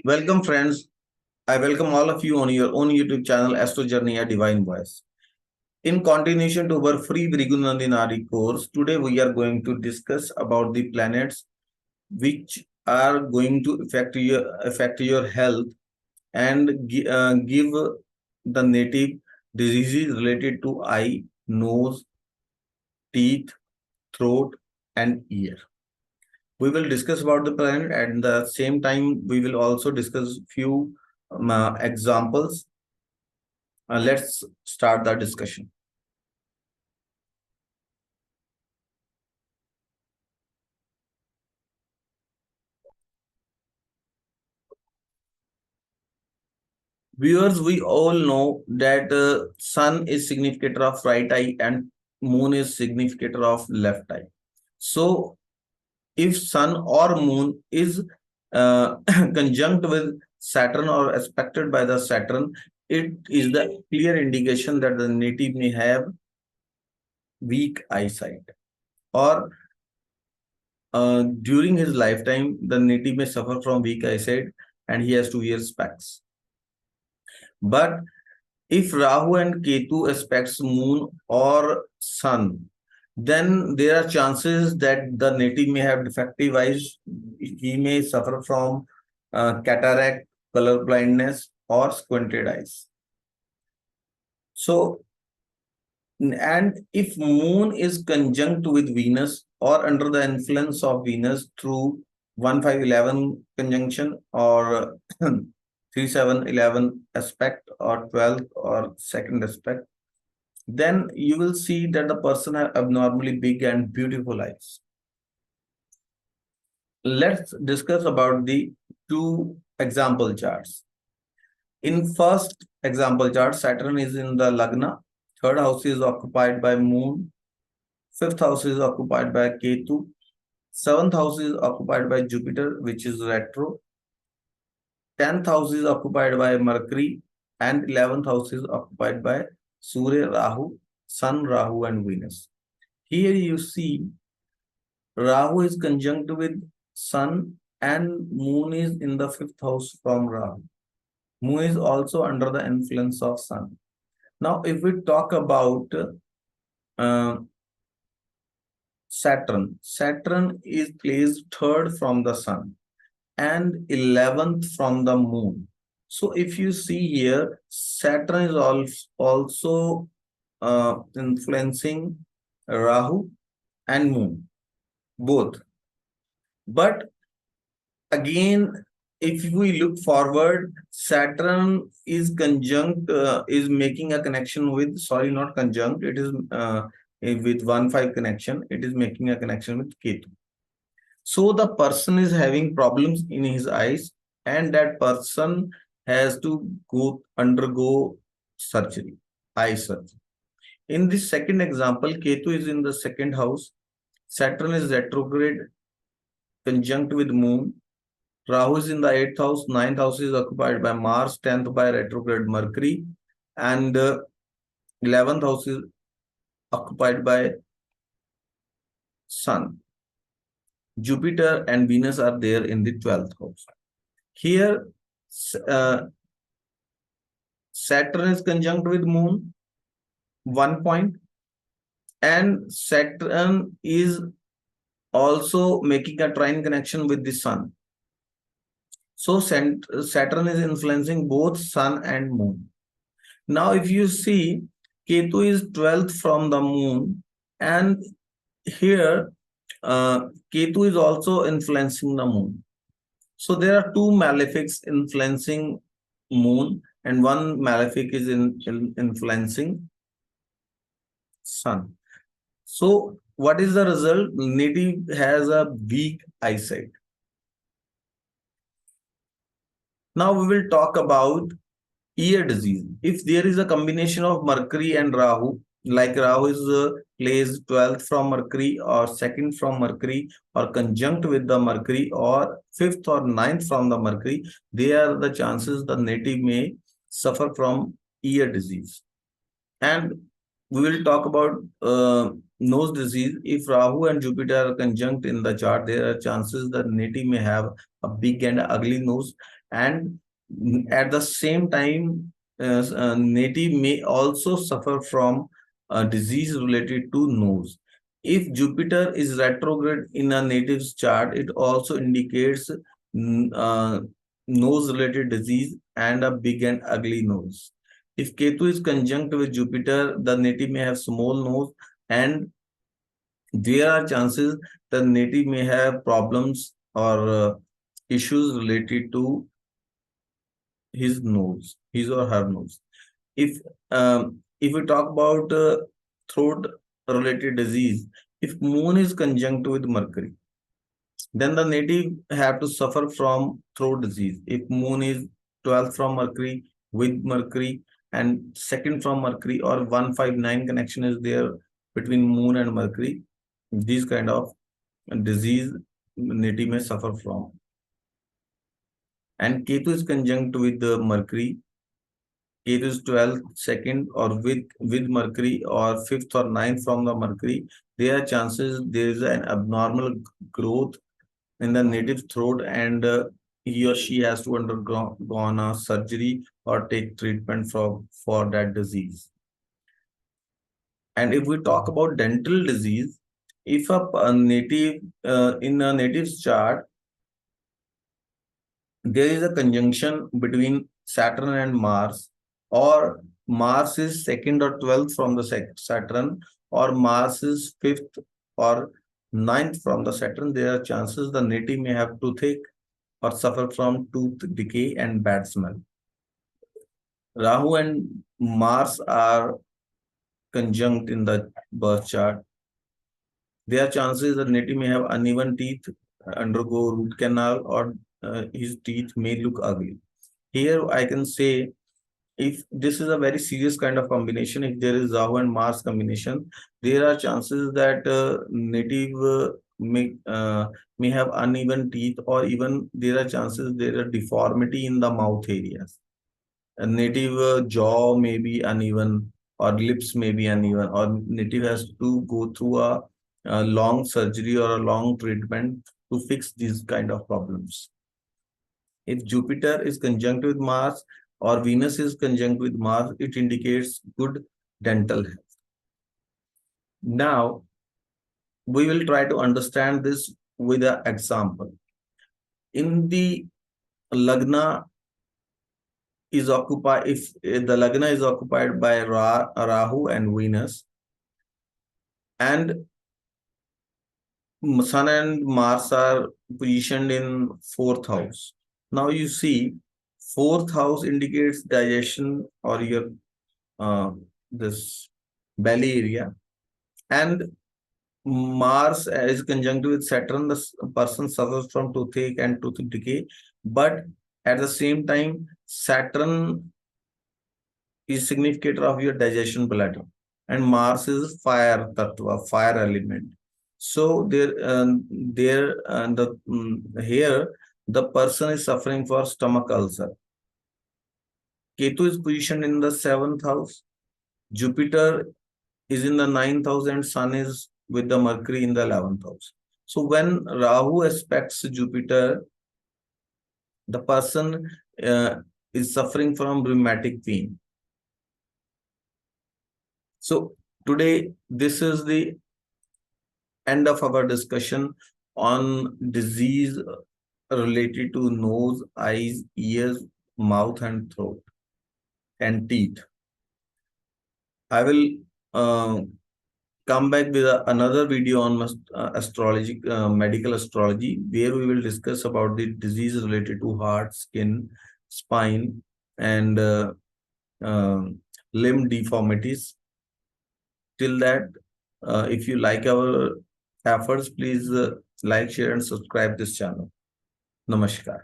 Welcome, friends. I welcome all of you on your own YouTube channel, Astro Journey, a Divine Voice. In continuation to our free Vrigunandinari course, today we are going to discuss about the planets which are going to affect your health and give the native diseases related to eye, nose, teeth, throat, and ear. We will discuss about the planet. At the same time, we will also discuss few examples. Let's start the discussion. Viewers, we all know that sun is significator of right eye and moon is significator of left eye. So if sun or moon is conjunct with Saturn or aspected by the Saturn, it is the clear indication that the native may have weak eyesight, or during his lifetime the native may suffer from weak eyesight and he has to wear specs. But if Rahu and Ketu aspects moon or sun, then there are chances that the native may have defective eyes. He may suffer from cataract, color blindness, or squinted eyes. So, and if moon is conjunct with Venus or under the influence of Venus through 1-5-11 conjunction or 3-7-11 aspect or 12th or second aspect, then you will see that the person has abnormally big and beautiful eyes. Let's discuss about the two example charts. In first example chart, Saturn is in the Lagna, third house is occupied by moon, fifth house is occupied by Ketu, seventh house is occupied by Jupiter, which is retro, 10th house is occupied by Mercury, and 11th house is occupied by Surya, Rahu, Sun, Rahu, and Venus. Here you see Rahu is conjunct with Sun and Moon is in the fifth house from Rahu. Moon is also under the influence of Sun. Now, if we talk about Saturn, Saturn is placed third from the Sun and 11th from the Moon. So if you see here, Saturn is also influencing Rahu and Moon, both. But again, if we look forward, Saturn is conjunct, is making a connection with, sorry, not conjunct, it is with 1-5 connection, it is making a connection with Ketu. So the person is having problems in his eyes and that person has to undergo surgery, eye surgery. In this second example, Ketu is in the second house, Saturn is retrograde, conjunct with Moon, Rahu is in the 8th house, 9th house is occupied by Mars, 10th by retrograde Mercury, and 11th house is occupied by Sun. Jupiter and Venus are there in the 12th house. Here, Saturn is conjunct with Moon, 1 point, and Saturn is also making a trine connection with the Sun. So Saturn is influencing both Sun and Moon. Now, if you see, Ketu is 12th from the Moon, and here Ketu is also influencing the Moon. So there are two malefics influencing Moon, and one malefic is influencing Sun. So what is the result? Native has a weak eyesight. Now we will talk about ear disease. If there is a combination of Mercury and Rahu, like Rahu is placed 12th from Mercury or 2nd from Mercury or conjunct with the Mercury or 5th or 9th from the Mercury, there are the chances the native may suffer from ear disease. And we will talk about nose disease. If Rahu and Jupiter are conjunct in the chart, there are chances that native may have a big and ugly nose. And at the same time, native may also suffer from a disease related to nose. If Jupiter is retrograde in a native's chart, it also indicates nose related disease and a big and ugly nose. If Ketu is conjunct with Jupiter, the native may have small nose, and there are chances the native may have problems or issues related to his nose, his or her nose. If we talk about throat related disease, if moon is conjunct with Mercury, then the native have to suffer from throat disease. If moon is 12th from Mercury, with Mercury, and second from Mercury, or 159 connection is there between moon and Mercury, these kind of disease native may suffer from. And Ketu is conjunct with the Mercury. Ketu is 12th, second, or with Mercury, or fifth or ninth from the Mercury. There are chances there is an abnormal growth in the native throat, and he or she has to undergo a surgery or take treatment for that disease. And if we talk about dental disease, if a native in a native's chart, there is a conjunction between Saturn and Mars, or Mars is second or 12th from the Saturn, or Mars is fifth or ninth from the Saturn, there are chances the native may have toothache or suffer from tooth decay and bad smell. Rahu and Mars are conjunct in the birth chart. There are chances that native may have uneven teeth, undergo root canal, or his teeth may look ugly. Here I can say, if this is a very serious kind of combination, if there is Rahu and Mars combination, there are chances that native may have uneven teeth, or even there are chances there are deformity in the mouth areas. A native jaw may be uneven, or lips may be uneven, or native has to go through a long surgery or a long treatment to fix these kind of problems. If Jupiter is conjunct with Mars or Venus is conjunct with Mars, it indicates good dental health. Now, we will try to understand this with an example. In the Lagna is occupied, if the Lagna is occupied by Rahu and Venus, and Sun and Mars are positioned in fourth house. Now you see, fourth house indicates digestion or your this belly area, and Mars is conjunct with Saturn. The person suffers from toothache and tooth decay, but at the same time, Saturn is significator of your digestion bladder, and Mars is fire tattva, fire element. So here the person is suffering for stomach ulcer. Ketu is positioned in the seventh house. Jupiter is in the ninth house, and Sun is with the Mercury in the 11th house. So when Rahu aspects Jupiter, the person is suffering from rheumatic pain. So today, this is the end of our discussion on disease related to nose, eyes, ears, mouth, and throat, and teeth. I will come back with another video on astrology, medical astrology, where we will discuss about the disease related to heart, skin, spine, and limb deformities. Till that, if you like our efforts, please like, share, and subscribe this channel. Namaskar.